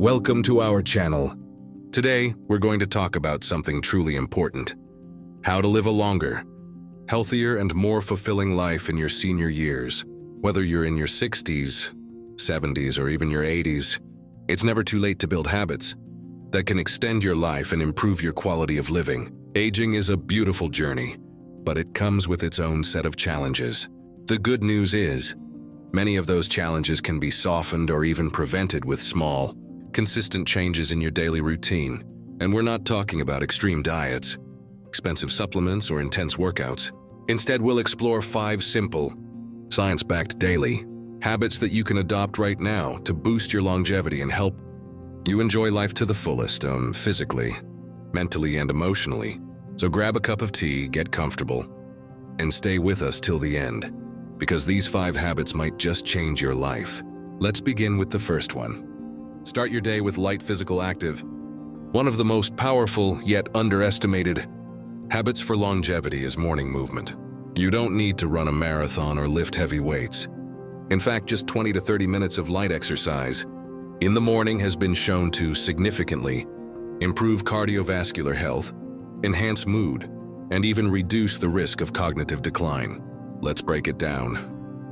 Welcome to our channel. Today, we're going to talk about something truly important: how to live a longer, healthier, and more fulfilling life in your senior years. Whether you're in your 60s, 70s, or even your 80s, it's never too late to build habits that can extend your life and improve your quality of living. Aging is a beautiful journey, but it comes with its own set of challenges. The good news is, many of those challenges can be softened or even prevented with small, consistent changes in your daily routine. And we're not talking about extreme diets, expensive supplements, or intense workouts. Instead, we'll explore 5 simple, science-backed daily habits that you can adopt right now to boost your longevity and help you enjoy life to the fullest, physically, mentally, and emotionally. So grab a cup of tea, get comfortable, and stay with us till the end, because these 5 habits might just change your life. Let's begin with the first one. Start your day with light physical active. One of the most powerful yet underestimated habits for longevity is morning movement. You don't need to run a marathon or lift heavy weights. In fact, just 20 to 30 minutes of light exercise in the morning has been shown to significantly improve cardiovascular health, enhance mood, and even reduce the risk of cognitive decline. Let's break it down.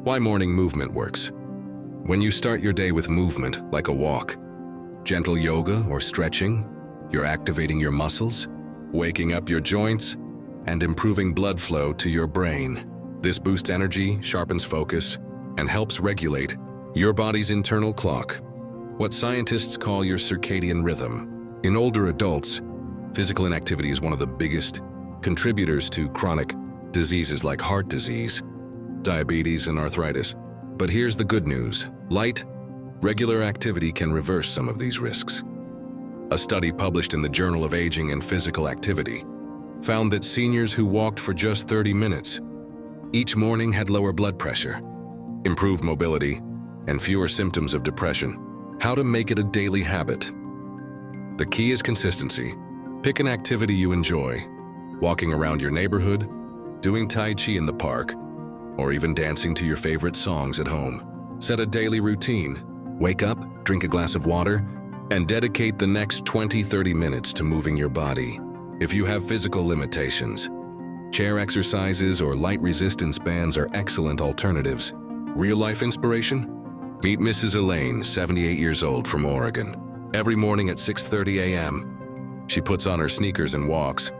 Why morning movement works. When you start your day with movement, like a walk, gentle yoga, or stretching, you're activating your muscles, waking up your joints, and improving blood flow to your brain. This boosts energy, sharpens focus, and helps regulate your body's internal clock, what scientists call your circadian rhythm. In older adults, physical inactivity is one of the biggest contributors to chronic diseases like heart disease, diabetes, and arthritis. But here's the good news. Light, regular activity can reverse some of these risks. A study published in the Journal of Aging and Physical Activity found that seniors who walked for just 30 minutes each morning had lower blood pressure, improved mobility, and fewer symptoms of depression. How to make it a daily habit. The key is consistency. Pick an activity you enjoy: walking around your neighborhood, doing Tai Chi in the park, or even dancing to your favorite songs at home. Set a daily routine. Wake up, drink a glass of water, and dedicate the next 20-30 minutes to moving your body. If you have physical limitations, chair exercises or light resistance bands are excellent alternatives. Real-life inspiration? Meet Mrs. Elaine, 78 years old, from Oregon. Every morning at 6:30 a.m., she puts on her sneakers and walks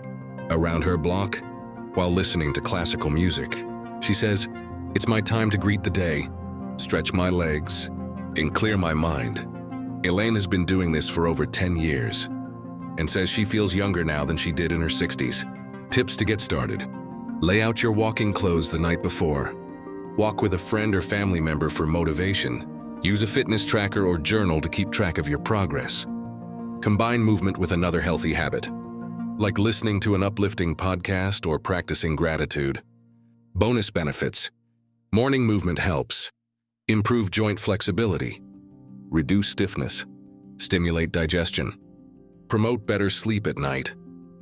around her block while listening to classical music. She says, "It's my time to greet the day, stretch my legs, and clear my mind." Elaine has been doing this for over 10 years and says she feels younger now than she did in her 60s. Tips to get started. Lay out your walking clothes the night before. Walk with a friend or family member for motivation. Use a fitness tracker or journal to keep track of your progress. Combine movement with another healthy habit, like listening to an uplifting podcast or practicing gratitude. Bonus benefits. Morning movement helps improve joint flexibility, reduce stiffness, stimulate digestion, promote better sleep at night,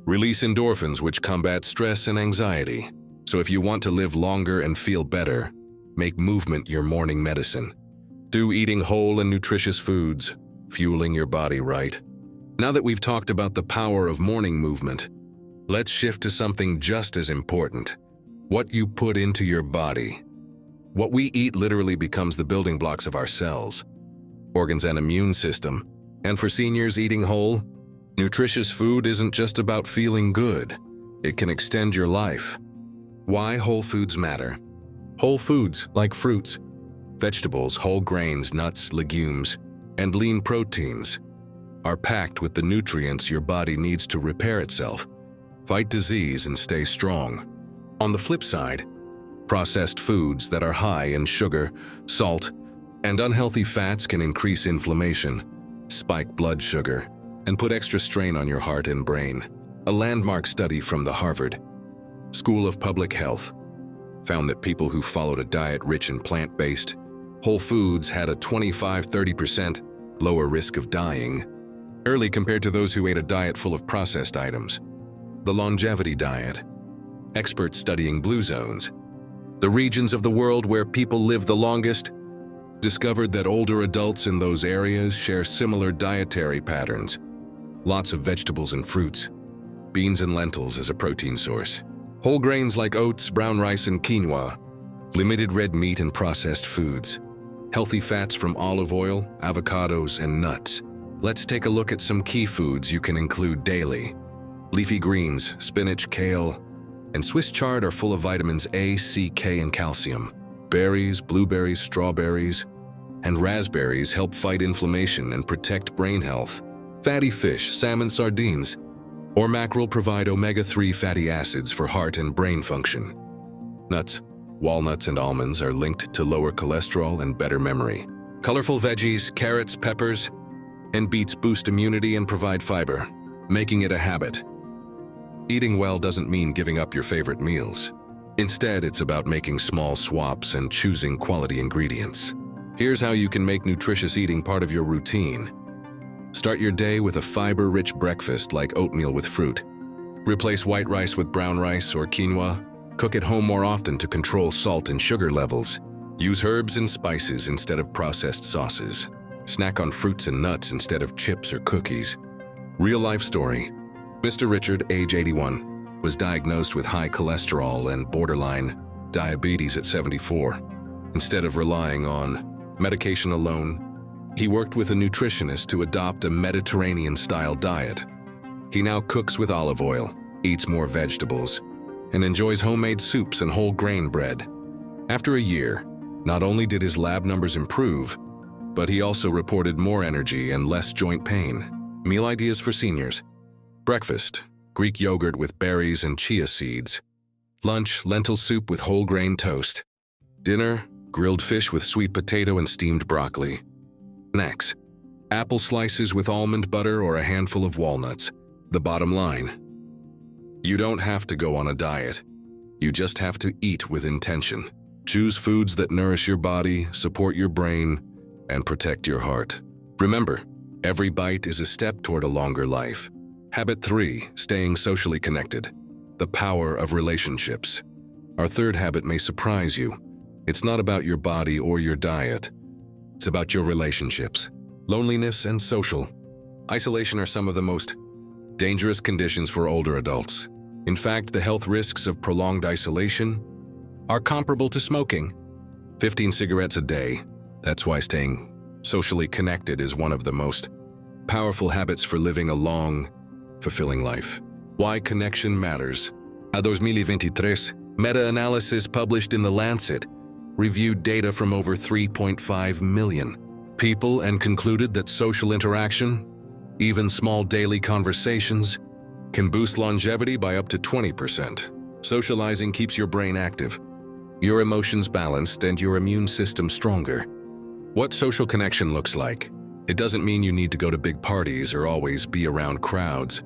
release endorphins which combat stress and anxiety. So if you want to live longer and feel better, make movement your morning medicine. Do eating whole and nutritious foods, fueling your body right. Now that we've talked about the power of morning movement, let's shift to something just as important: what you put into your body. What we eat literally becomes the building blocks of our cells, organs, and immune system. And for seniors, eating whole, nutritious food isn't just about feeling good. It can extend your life. Why whole foods matter. Whole foods, like fruits, vegetables, whole grains, nuts, legumes, and lean proteins, are packed with the nutrients your body needs to repair itself, fight disease, and stay strong. On the flip side, processed foods that are high in sugar, salt, and unhealthy fats can increase inflammation, spike blood sugar, and put extra strain on your heart and brain. A landmark study from the Harvard School of Public Health found that people who followed a diet rich in plant-based, whole foods had a 25-30% lower risk of dying early compared to those who ate a diet full of processed items. The longevity diet. Experts studying blue zones, the regions of the world where people live the longest, discovered that older adults in those areas share similar dietary patterns. Lots of vegetables and fruits, beans and lentils as a protein source, whole grains like oats, brown rice, and quinoa, limited red meat and processed foods, healthy fats from olive oil, avocados, and nuts. Let's take a look at some key foods you can include daily. Leafy greens, spinach, kale, and Swiss chard are full of vitamins A, C, K, and calcium. Berries, blueberries, strawberries, and raspberries help fight inflammation and protect brain health. Fatty fish, salmon, sardines, or mackerel provide omega-3 fatty acids for heart and brain function. Nuts, walnuts, and almonds are linked to lower cholesterol and better memory. Colorful veggies, carrots, peppers, and beets boost immunity and provide fiber, making it a habit. Eating well doesn't mean giving up your favorite meals. Instead, it's about making small swaps and choosing quality ingredients. Here's how you can make nutritious eating part of your routine. Start your day with a fiber-rich breakfast like oatmeal with fruit. Replace white rice with brown rice or quinoa. Cook at home more often to control salt and sugar levels. Use herbs and spices instead of processed sauces. Snack on fruits and nuts instead of chips or cookies. Real-life story. Mr. Richard, age 81, was diagnosed with high cholesterol and borderline diabetes at 74. Instead of relying on medication alone, he worked with a nutritionist to adopt a Mediterranean-style diet. He now cooks with olive oil, eats more vegetables, and enjoys homemade soups and whole grain bread. After a year, not only did his lab numbers improve, but he also reported more energy and less joint pain. Meal ideas for seniors. Breakfast, Greek yogurt with berries and chia seeds. Lunch, lentil soup with whole grain toast. Dinner, grilled fish with sweet potato and steamed broccoli. Snacks, apple slices with almond butter or a handful of walnuts. The bottom line: you don't have to go on a diet. You just have to eat with intention. Choose foods that nourish your body, support your brain, and protect your heart. Remember, every bite is a step toward a longer life. Habit 3, staying socially connected. The power of relationships. Our third habit may surprise you. It's not about your body or your diet. It's about your relationships. Loneliness and social isolation are some of the most dangerous conditions for older adults. In fact, the health risks of prolonged isolation are comparable to smoking. 15 cigarettes a day. That's why staying socially connected is one of the most powerful habits for living a long, fulfilling life. Why connection matters. A 2023 meta-analysis published in The Lancet reviewed data from over 3.5 million people and concluded that social interaction, even small daily conversations, can boost longevity by up to 20%. Socializing keeps your brain active, your emotions balanced, and your immune system stronger. What social connection looks like. It doesn't mean you need to go to big parties or always be around crowds.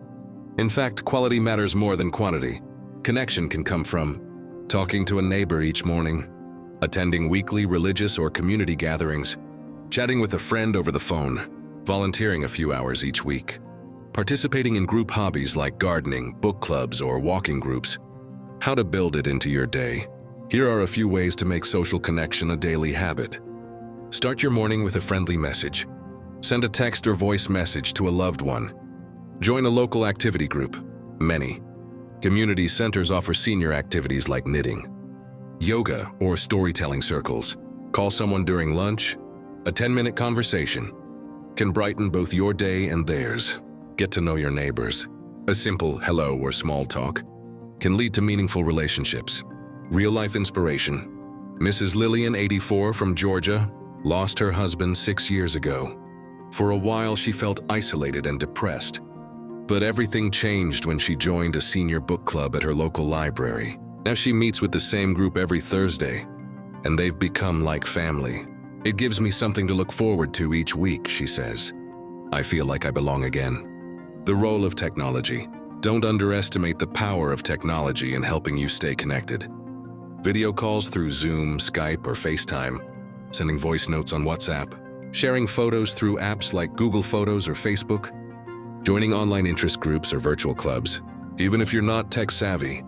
In fact, quality matters more than quantity. Connection can come from talking to a neighbor each morning, attending weekly religious or community gatherings, chatting with a friend over the phone, volunteering a few hours each week, participating in group hobbies like gardening, book clubs, or walking groups. How to build it into your day. Here are a few ways to make social connection a daily habit. Start your morning with a friendly message. Send a text or voice message to a loved one. Join a local activity group. Many community centers offer senior activities like knitting, yoga, or storytelling circles. Call someone during lunch. A 10-minute conversation can brighten both your day and theirs. Get to know your neighbors. A simple hello or small talk can lead to meaningful relationships. Real-life inspiration. Mrs. Lillian, 84, from Georgia, lost her husband 6 years ago. For a while, she felt isolated and depressed. But everything changed when she joined a senior book club at her local library. Now she meets with the same group every Thursday, and they've become like family. It gives me something to look forward to each week, she says. I feel like I belong again. The role of technology. Don't underestimate the power of technology in helping you stay connected. Video calls through Zoom, Skype, or FaceTime, sending voice notes on WhatsApp, sharing photos through apps like Google Photos or Facebook, joining online interest groups or virtual clubs. Even if you're not tech-savvy,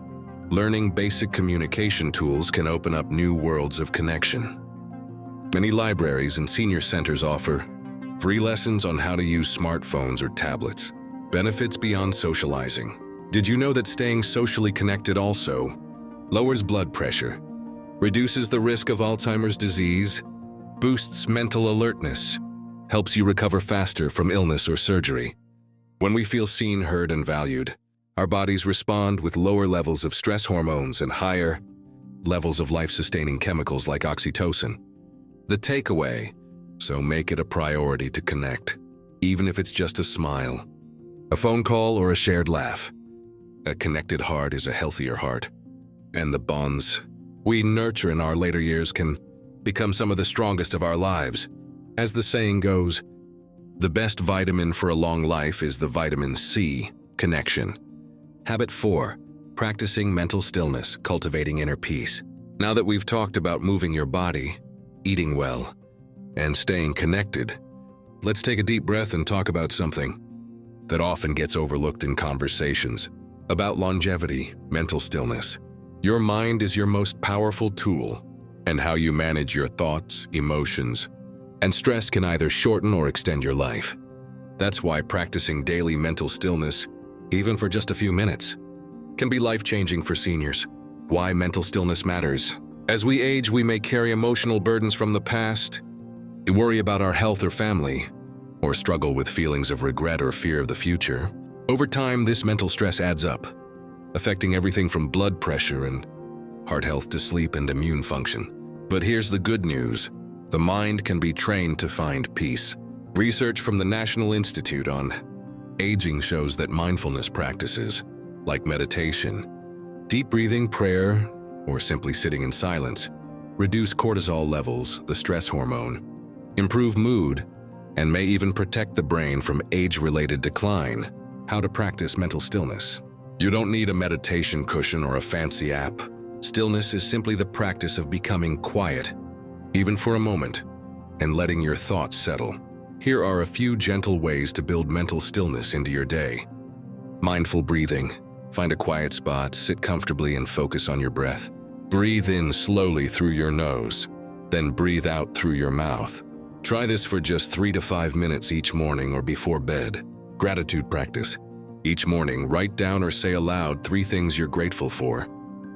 learning basic communication tools can open up new worlds of connection. Many libraries and senior centers offer free lessons on how to use smartphones or tablets. Benefits beyond socializing. Did you know that staying socially connected also lowers blood pressure, reduces the risk of Alzheimer's disease, boosts mental alertness, helps you recover faster from illness or surgery? When we feel seen, heard, and valued, our bodies respond with lower levels of stress hormones and higher levels of life-sustaining chemicals like oxytocin. The takeaway: so make it a priority to connect, even if it's just a smile, a phone call, or a shared laugh. A connected heart is a healthier heart, and the bonds we nurture in our later years can become some of the strongest of our lives. As the saying goes, the best vitamin for a long life is the vitamin C, connection. Habit 4, practicing mental stillness, cultivating inner peace. Now that we've talked about moving your body, eating well, and staying connected, let's take a deep breath and talk about something that often gets overlooked in conversations about longevity, mental stillness. Your mind is your most powerful tool, and how you manage your thoughts, emotions, and stress can either shorten or extend your life. That's why practicing daily mental stillness, even for just a few minutes, can be life-changing for seniors. Why mental stillness matters. As we age, we may carry emotional burdens from the past, worry about our health or family, or struggle with feelings of regret or fear of the future. Over time, this mental stress adds up, affecting everything from blood pressure and heart health to sleep and immune function. But here's the good news. The mind can be trained to find peace. Research from the National Institute on Aging shows that mindfulness practices, like meditation, deep breathing, prayer, or simply sitting in silence, reduce cortisol levels, the stress hormone, improve mood, and may even protect the brain from age-related decline. How to practice mental stillness. You don't need a meditation cushion or a fancy app. Stillness is simply the practice of becoming quiet, even for a moment, and letting your thoughts settle. Here are a few gentle ways to build mental stillness into your day. Mindful breathing. Find a quiet spot, sit comfortably, and focus on your breath. Breathe in slowly through your nose, then breathe out through your mouth. Try this for just 3 to 5 minutes each morning or before bed. Gratitude practice. Each morning, write down or say aloud 3 things you're grateful for.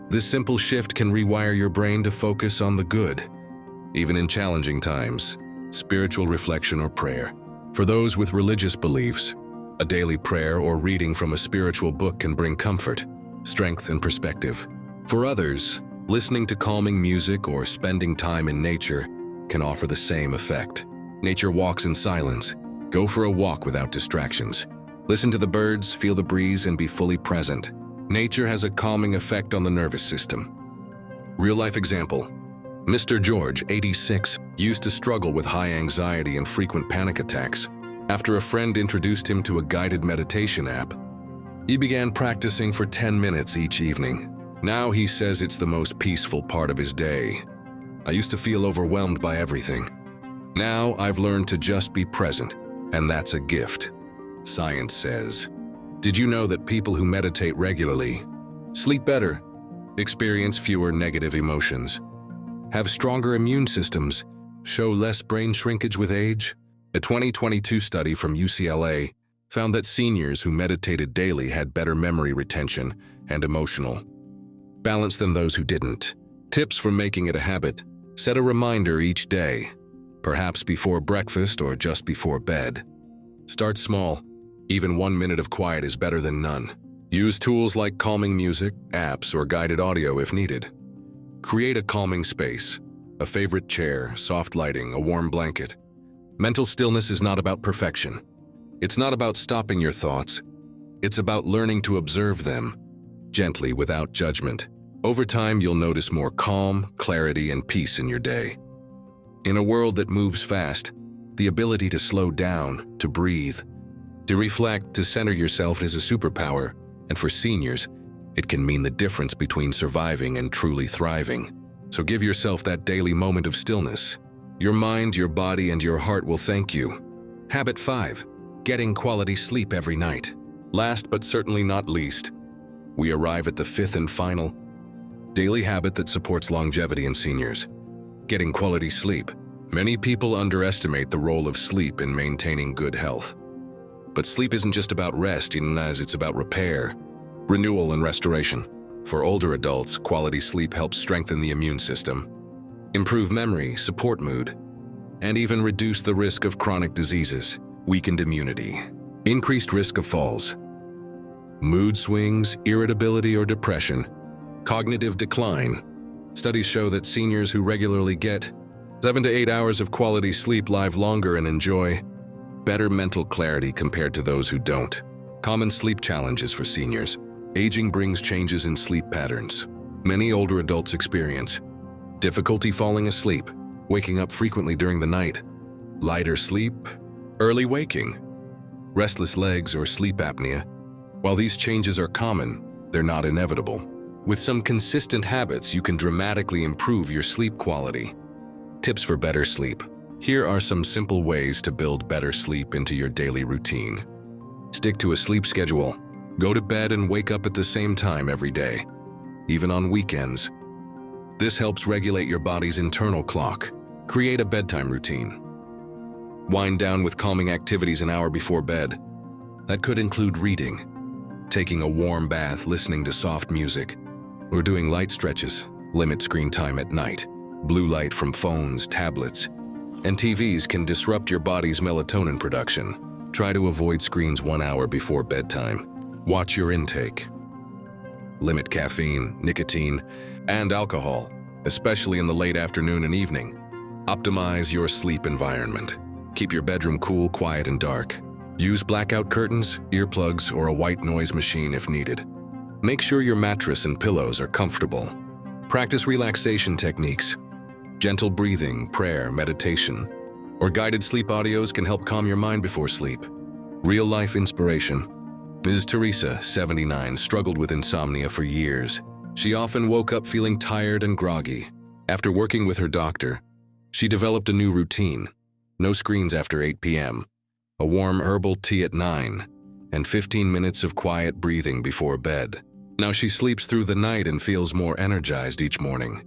This simple shift can rewire your brain to focus on the good, even in challenging times. Spiritual reflection or prayer. For those with religious beliefs, a daily prayer or reading from a spiritual book can bring comfort, strength, and perspective. For others, listening to calming music or spending time in nature can offer the same effect. Nature walks in silence. Go for a walk without distractions. Listen to the birds, feel the breeze, and be fully present. Nature has a calming effect on the nervous system. Real-life example. Mr. George, 86, used to struggle with high anxiety and frequent panic attacks. After a friend introduced him to a guided meditation app, he began practicing for 10 minutes each evening. Now he says it's the most peaceful part of his day. I used to feel overwhelmed by everything. Now I've learned to just be present, and that's a gift. Science says. Did you know that people who meditate regularly sleep better, experience fewer negative emotions, have stronger immune systems, show less brain shrinkage with age? A 2022 study from UCLA found that seniors who meditated daily had better memory retention and emotional balance than those who didn't. Tips for making it a habit. Set a reminder each day, perhaps before breakfast or just before bed. Start small. Even 1 minute of quiet is better than none. Use tools like calming music, apps, or guided audio if needed. Create a calming space, a favorite chair, soft lighting, a warm blanket. Mental stillness is not about perfection. It's not about stopping your thoughts. It's about learning to observe them, gently, without judgment. Over time, you'll notice more calm, clarity, and peace in your day. In a world that moves fast, the ability to slow down, to breathe, to reflect, to center yourself is a superpower, and for seniors, it can mean the difference between surviving and truly thriving. So give yourself that daily moment of stillness. Your mind, your body, and your heart will thank you. Habit 5. Getting quality sleep every night. Last but certainly not least, we arrive at the 5th and final daily habit that supports longevity in seniors. Getting quality sleep. Many people underestimate the role of sleep in maintaining good health. But sleep isn't just about rest, as it's about repair, renewal, and restoration. For older adults, quality sleep helps strengthen the immune system, improve memory, support mood, and even reduce the risk of chronic diseases, weakened immunity, increased risk of falls, mood swings, irritability or depression, cognitive decline. Studies show that seniors who regularly get 7 to 8 hours of quality sleep live longer and enjoy better mental clarity compared to those who don't. Common sleep challenges for seniors. Aging brings changes in sleep patterns. Many older adults experience difficulty falling asleep, waking up frequently during the night, lighter sleep, early waking, restless legs, or sleep apnea. While these changes are common, they're not inevitable. With some consistent habits, you can dramatically improve your sleep quality. Tips for better sleep. Here are some simple ways to build better sleep into your daily routine. Stick to a sleep schedule. Go to bed and wake up at the same time every day, even on weekends. This helps regulate your body's internal clock. Create a bedtime routine. Wind down with calming activities an hour before bed. That could include reading, taking a warm bath, listening to soft music, or doing light stretches. Limit screen time at night. Blue light from phones, tablets, and TVs can disrupt your body's melatonin production. Try to avoid screens 1 hour before bedtime. Watch your intake. Limit caffeine, nicotine, and alcohol, especially in the late afternoon and evening. Optimize your sleep environment. Keep your bedroom cool, quiet, and dark. Use blackout curtains, earplugs, or a white noise machine if needed. Make sure your mattress and pillows are comfortable. Practice relaxation techniques. Gentle breathing, prayer, meditation, or guided sleep audios can help calm your mind before sleep. Real-life inspiration. Ms. Teresa, 79, struggled with insomnia for years. She often woke up feeling tired and groggy. After working with her doctor, she developed a new routine. No screens after 8 p.m., a warm herbal tea at 9, and 15 minutes of quiet breathing before bed. Now she sleeps through the night and feels more energized each morning.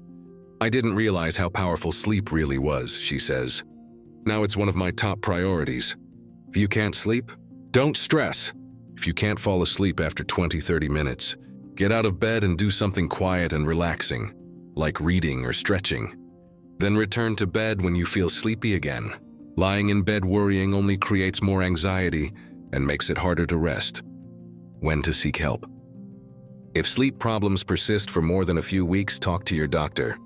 I didn't realize how powerful sleep really was, she says. Now it's one of my top priorities. If you can't sleep, don't stress. If you can't fall asleep after 20-30 minutes, get out of bed and do something quiet and relaxing, like reading or stretching. Then return to bed when you feel sleepy again. Lying in bed worrying only creates more anxiety and makes it harder to rest. When to seek help. If sleep problems persist for more than a few weeks, talk to your doctor.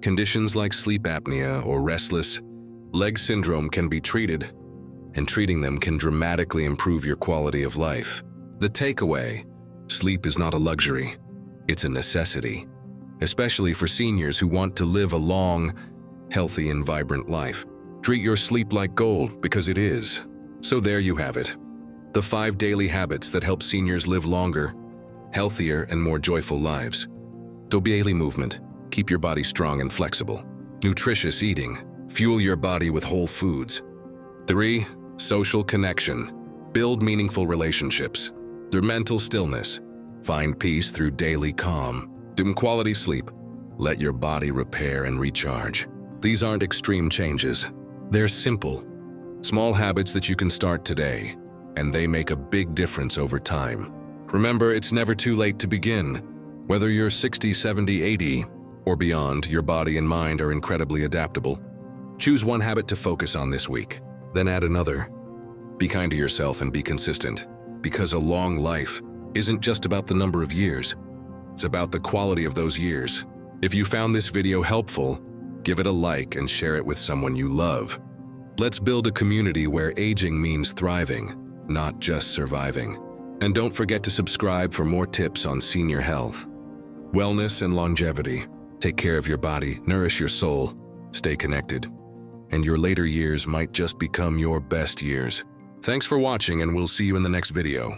Conditions like sleep apnea or restless leg syndrome can be treated, and treating them can dramatically improve your quality of life. The takeaway: sleep is not a luxury, it's a necessity, especially for seniors who want to live a long, healthy, and vibrant life. Treat your sleep like gold, because it is. So there you have it. The 5 daily habits that help seniors live longer, healthier, and more joyful lives. Daily movement. Keep your body strong and flexible. Nutritious eating. Fuel your body with whole foods. 3. Social connection. Build meaningful relationships. Through mental stillness. Find peace through daily calm. Quality sleep. Let your body repair and recharge. These aren't extreme changes. They're simple, small habits that you can start today, and they make a big difference over time. Remember, it's never too late to begin. Whether you're 60, 70, 80, or beyond, your body and mind are incredibly adaptable. Choose one habit to focus on this week, then add another. Be kind to yourself and be consistent, because a long life isn't just about the number of years. It's about the quality of those years. If you found this video helpful, give it a like and share it with someone you love. Let's build a community where aging means thriving, not just surviving. And don't forget to subscribe for more tips on senior health, wellness, and longevity. Take care of your body, nourish your soul, stay connected, and your later years might just become your best years. Thanks for watching, and we'll see you in the next video.